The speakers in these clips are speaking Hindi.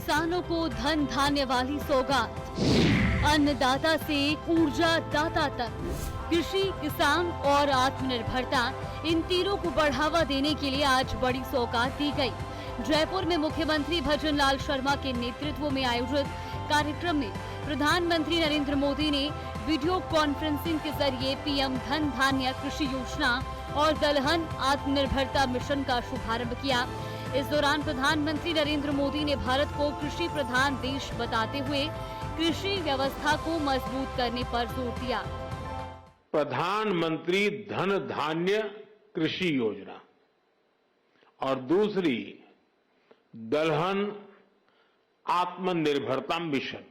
किसानों को धन धान्य वाली सौगात, अन्नदाता से ऊर्जा दाता तक, कृषि, किसान और आत्मनिर्भरता, इन तीनों को बढ़ावा देने के लिए आज बड़ी सौगात दी गई। जयपुर में मुख्यमंत्री भजन लाल शर्मा के नेतृत्व में आयोजित कार्यक्रम में प्रधानमंत्री नरेंद्र मोदी ने वीडियो कॉन्फ्रेंसिंग के जरिए पीएम धन धान्य कृषि योजना और दलहन आत्मनिर्भरता मिशन का शुभारंभ किया। इस दौरान प्रधानमंत्री नरेंद्र मोदी ने भारत को कृषि प्रधान देश बताते हुए कृषि व्यवस्था को मजबूत करने पर जोर दिया। प्रधानमंत्री धन धान्य कृषि योजना और दूसरी दलहन आत्मनिर्भरता मिशन,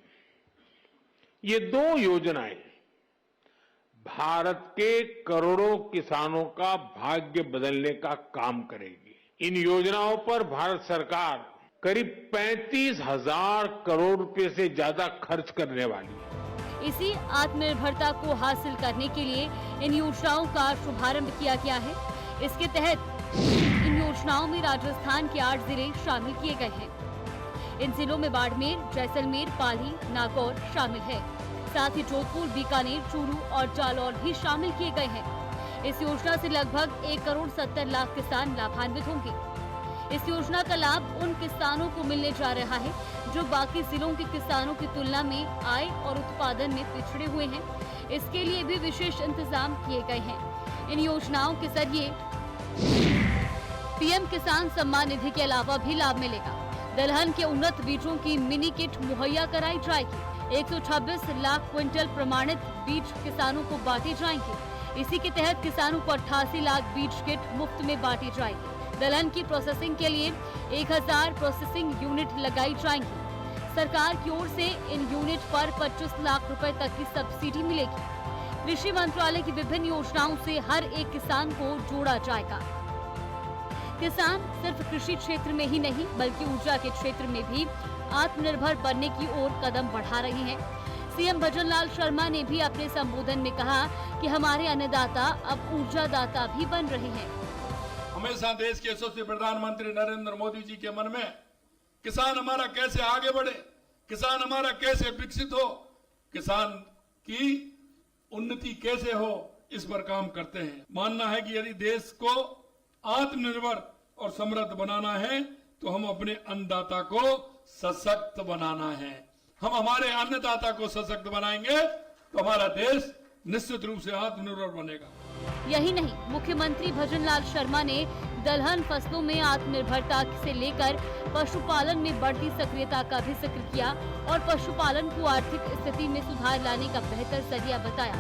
ये दो योजनाएं भारत के करोड़ों किसानों का भाग्य बदलने का काम करेगी। इन योजनाओं पर भारत सरकार करीब 35,000 करोड़ रुपए से ज्यादा खर्च करने वाली है। इसी आत्मनिर्भरता को हासिल करने के लिए इन योजनाओं का शुभारंभ किया गया है। इसके तहत इन योजनाओं में राजस्थान के 8 जिले शामिल किए गए हैं। इन जिलों में बाड़मेर, जैसलमेर, पाली, नागौर शामिल है। साथ ही जोधपुर, बीकानेर, चूरू और जालौर भी शामिल किए गए हैं। इस योजना से लगभग 1,70,00,000 किसान लाभान्वित होंगे। इस योजना का लाभ उन किसानों को मिलने जा रहा है जो बाकी जिलों के किसानों की तुलना में आय और उत्पादन में पिछड़े हुए हैं। इसके लिए भी विशेष इंतजाम किए गए हैं। इन योजनाओं के जरिए पीएम किसान सम्मान निधि के अलावा भी लाभ मिलेगा। दलहन के उन्नत बीजों की मिनी किट मुहैया कराई जाएगी। 126 लाख क्विंटल प्रमाणित बीज किसानों को बांटे जाएंगे। इसी के तहत किसानों को 88 लाख बीज किट मुफ्त में बांटी जाएगी। दलहन की प्रोसेसिंग के लिए 1000 प्रोसेसिंग यूनिट लगाई जाएंगी। सरकार की ओर से इन यूनिट पर 25 लाख रुपए तक की सब्सिडी मिलेगी। कृषि मंत्रालय की विभिन्न योजनाओं से हर एक किसान को जोड़ा जाएगा। किसान सिर्फ कृषि क्षेत्र में ही नहीं बल्कि ऊर्जा के क्षेत्र में भी आत्मनिर्भर बनने की ओर कदम बढ़ा रहे हैं। सीएम भजन लाल शर्मा ने भी अपने संबोधन में कहा कि हमारे अन्नदाता अब ऊर्जादाता भी बन रहे हैं। हमेशा देश के यशस्वी प्रधानमंत्री नरेंद्र मोदी जी के मन में किसान हमारा कैसे आगे बढ़े, किसान हमारा कैसे विकसित हो, किसान की उन्नति कैसे हो, इस पर काम करते हैं। मानना है कि यदि देश को आत्मनिर्भर और समृद्ध बनाना है तो हम अपने अन्नदाता को सशक्त बनाना है। हम हमारे अन्नदाता को सशक्त बनाएंगे तो हमारा देश निश्चित रूप से आत्मनिर्भर बनेगा। यही नहीं, मुख्यमंत्री भजन लाल शर्मा ने दलहन फसलों में आत्मनिर्भरता से लेकर पशुपालन में बढ़ती सक्रियता का भी जिक्र किया और पशुपालन को आर्थिक स्थिति में सुधार लाने का बेहतर जरिया बताया।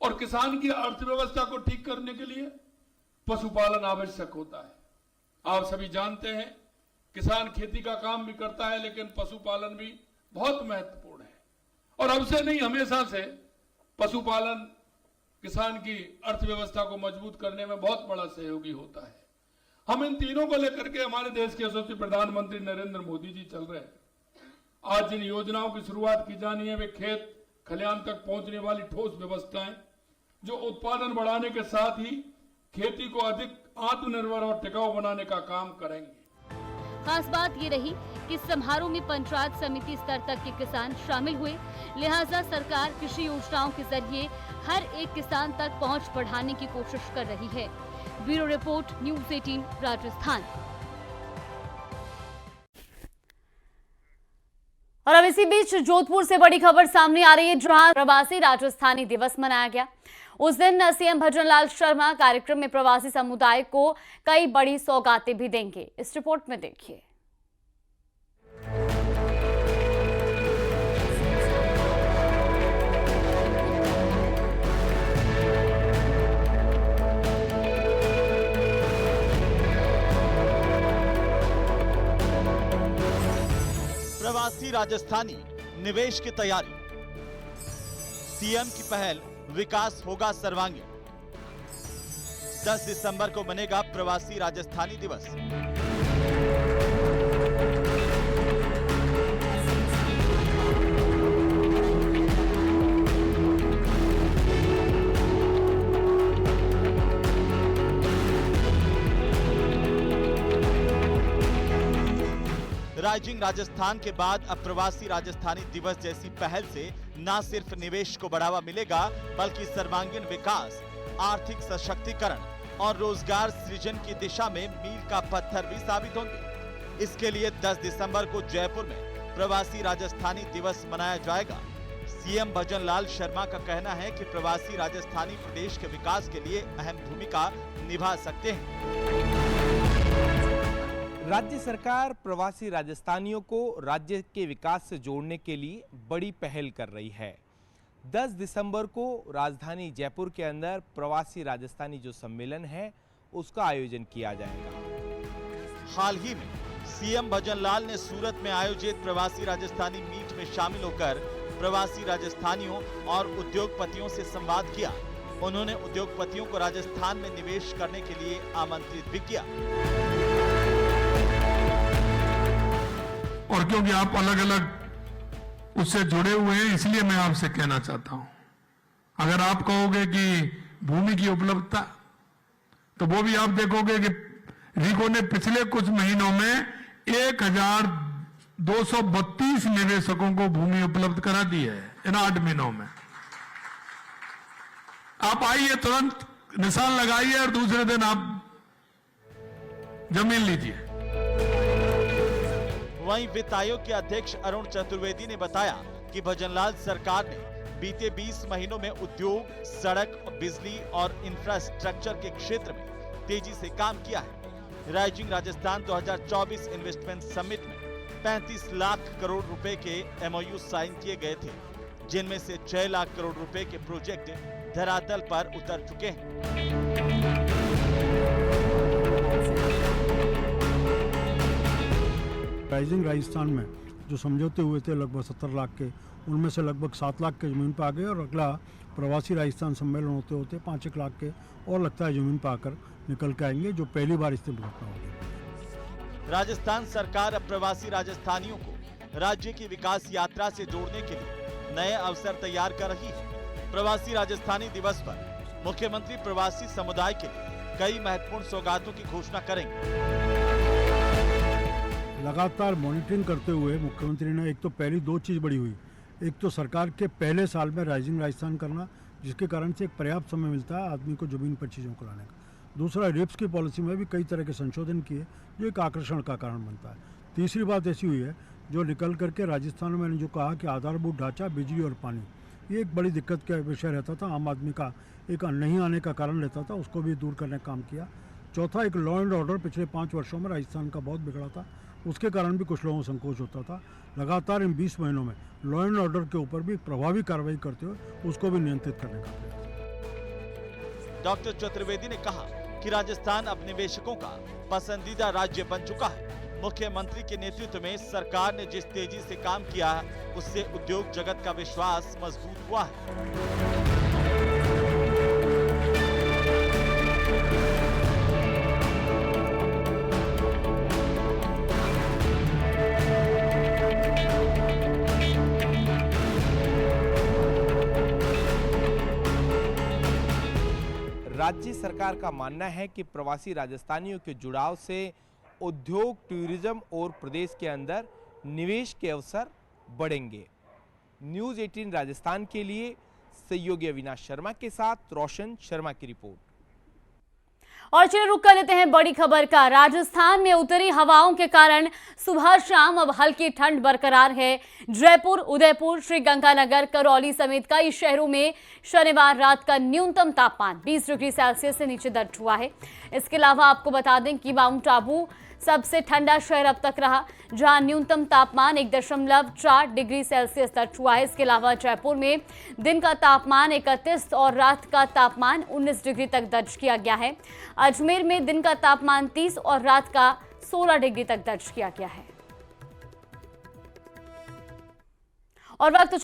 और किसान की अर्थव्यवस्था को ठीक करने के लिए पशुपालन आवश्यक होता है। आप सभी जानते हैं किसान खेती का काम भी करता है लेकिन पशुपालन भी बहुत महत्वपूर्ण है। और अब से नहीं, हमेशा से पशुपालन किसान की अर्थव्यवस्था को मजबूत करने में बहुत बड़ा सहयोगी होता है। हम इन तीनों को लेकर के हमारे देश के यशस्वी प्रधानमंत्री नरेंद्र मोदी जी चल रहे हैं। आज जिन योजनाओं की शुरुआत की जानी है वे खेत खलिहान तक पहुंचने वाली ठोस व्यवस्थाएं जो उत्पादन बढ़ाने के साथ ही खेती को अधिक आत्मनिर्भर और टिकाऊ बनाने का काम करेंगे। खास बात ये रही कि समारोह में पंचायत समिति स्तर तक के किसान शामिल हुए। लिहाजा सरकार कृषि योजनाओं के जरिए हर एक किसान तक पहुंच बढ़ाने की कोशिश कर रही है। Bureau report, news 18 Rajasthan. और अब इसी बीच जोधपुर से बड़ी खबर सामने आ रही है जहां प्रवासी राजस्थानी दिवस मनाया गया। उस दिन सीएम भजन लाल शर्मा कार्यक्रम में प्रवासी समुदाय को कई बड़ी सौगातें भी देंगे। इस रिपोर्ट में देखिए। प्रवासी राजस्थानी निवेश की तैयारी, सीएम की पहल, विकास होगा सर्वांगीण। 10 दिसंबर को बनेगा प्रवासी राजस्थानी दिवस। राइजिंग राजस्थान के बाद अब प्रवासी राजस्थानी दिवस जैसी पहल से न सिर्फ निवेश को बढ़ावा मिलेगा, बल्कि सर्वांगीण विकास, आर्थिक सशक्तिकरण और रोजगार सृजन की दिशा में मील का पत्थर भी साबित होंगे। इसके लिए 10 दिसंबर को जयपुर में प्रवासी राजस्थानी दिवस मनाया जाएगा। सीएम भजन लाल शर्मा का कहना है कि प्रवासी राजस्थानी प्रदेश के विकास के लिए अहम भूमिका निभा सकते हैं। राज्य सरकार प्रवासी राजस्थानियों को राज्य के विकास से जोड़ने के लिए बड़ी पहल कर रही है। 10 दिसंबर को राजधानी जयपुर के अंदर प्रवासी राजस्थानी जो सम्मेलन है उसका आयोजन किया जाएगा। हाल ही में सीएम भजन लाल ने सूरत में आयोजित प्रवासी राजस्थानी मीट में शामिल होकर प्रवासी राजस्थानियों और उद्योगपतियों से संवाद किया। उन्होंने उद्योगपतियों को राजस्थान में निवेश करने के लिए आमंत्रित भी किया। और क्योंकि आप अलग अलग उससे जुड़े हुए हैं, इसलिए मैं आपसे कहना चाहता हूं, अगर आप कहोगे कि भूमि की उपलब्धता, तो वो भी आप देखोगे कि रीको ने पिछले कुछ महीनों में 1232 निवेशकों को भूमि उपलब्ध करा दी है इन 8 महीनों में। आप आइए, तुरंत निशान लगाइए और दूसरे दिन आप जमीन लीजिए। वहीं वित्त आयोग के अध्यक्ष अरुण चतुर्वेदी ने बताया कि भजनलाल सरकार ने बीते 20 महीनों में उद्योग, सड़क, बिजली और इंफ्रास्ट्रक्चर के क्षेत्र में तेजी से काम किया है। राइजिंग राजस्थान 2024 इन्वेस्टमेंट समिट में 35 लाख करोड़ रुपए के एमओयू साइन किए गए थे, जिनमें से 6 लाख करोड़ रुपए के प्रोजेक्ट धरातल पर उतर चुके हैं। राइजिंग राजस्थान में जो समझौते हुए थे लगभग 70 लाख के, उनमें से लगभग 7 लाख के ज़मीन पर आ गए और अगला प्रवासी राजस्थान सम्मेलन होते होते 5 लाख के और लगता है ज़मीन पर आकर निकल के आएंगे, जो पहली बार इससे घटना होगी। राजस्थान सरकार अब प्रवासी राजस्थानियों को राज्य की विकास यात्रा से जोड़ने के लिए नए अवसर तैयार कर रही है। प्रवासी राजस्थानी दिवस पर मुख्यमंत्री प्रवासी समुदाय के लिए कई महत्वपूर्ण सौगातों की घोषणा करेंगे। लगातार मॉनिटरिंग करते हुए मुख्यमंत्री ने एक तो पहली 2 चीज़ बड़ी हुई, एक तो सरकार के पहले साल में राइजिंग राजस्थान करना, जिसके कारण से एक पर्याप्त समय मिलता है आदमी को ज़मीन पर चीज़ों को लाने का। दूसरा, रिप्स की पॉलिसी में भी कई तरह के संशोधन किए जो एक आकर्षण का कारण बनता है। तीसरी बात ऐसी हुई है जो निकल करके राजस्थान में मैंने जो कहा कि आधारभूत ढांचा, बिजली और पानी, ये एक बड़ी दिक्कत का विषय रहता था, आम आदमी का एक नहीं आने का कारण रहता था, उसको भी दूर करने का काम किया। चौथा, एक लॉ एंड ऑर्डर पिछले 5 वर्षों में राजस्थान का बहुत बिगड़ा था, उसके कारण भी कुछ लोगों को संकोच होता था। लगातार इन 20 महीनों में लॉ एंड ऑर्डर के ऊपर भी प्रभावी कार्रवाई करते हुए उसको भी नियंत्रित करने का प्रयास। डॉक्टर चतुर्वेदी ने कहा कि राजस्थान अब निवेशकों का पसंदीदा राज्य बन चुका है। मुख्यमंत्री के नेतृत्व में सरकार ने जिस तेजी से काम किया है, उससे उद्योग जगत का विश्वास मजबूत हुआ है। राज्य सरकार का मानना है कि प्रवासी राजस्थानियों के जुड़ाव से उद्योग, टूरिज्म और प्रदेश के अंदर निवेश के अवसर बढ़ेंगे। न्यूज़ 18 राजस्थान के लिए सहयोगी अविनाश शर्मा के साथ रोशन शर्मा की रिपोर्ट। और चलिए रुक कर लेते हैं बड़ी खबर का। राजस्थान में उतरी हवाओं के कारण सुबह शाम अब हल्की ठंड बरकरार है। जयपुर, उदयपुर, श्रीगंगानगर, करौली समेत कई शहरों में शनिवार रात का न्यूनतम तापमान 20 डिग्री सेल्सियस से नीचे दर्ज हुआ है। इसके अलावा आपको बता दें कि माउंट आबू सबसे ठंडा शहर अब तक रहा, जहां न्यूनतम तापमान 1.4 डिग्री सेल्सियस दर्ज हुआ है। इसके अलावा जयपुर में दिन का तापमान 31 और रात का तापमान 19 डिग्री तक दर्ज किया गया है। अजमेर में दिन का तापमान 30 और रात का 16 डिग्री तक दर्ज किया गया है। और वक्त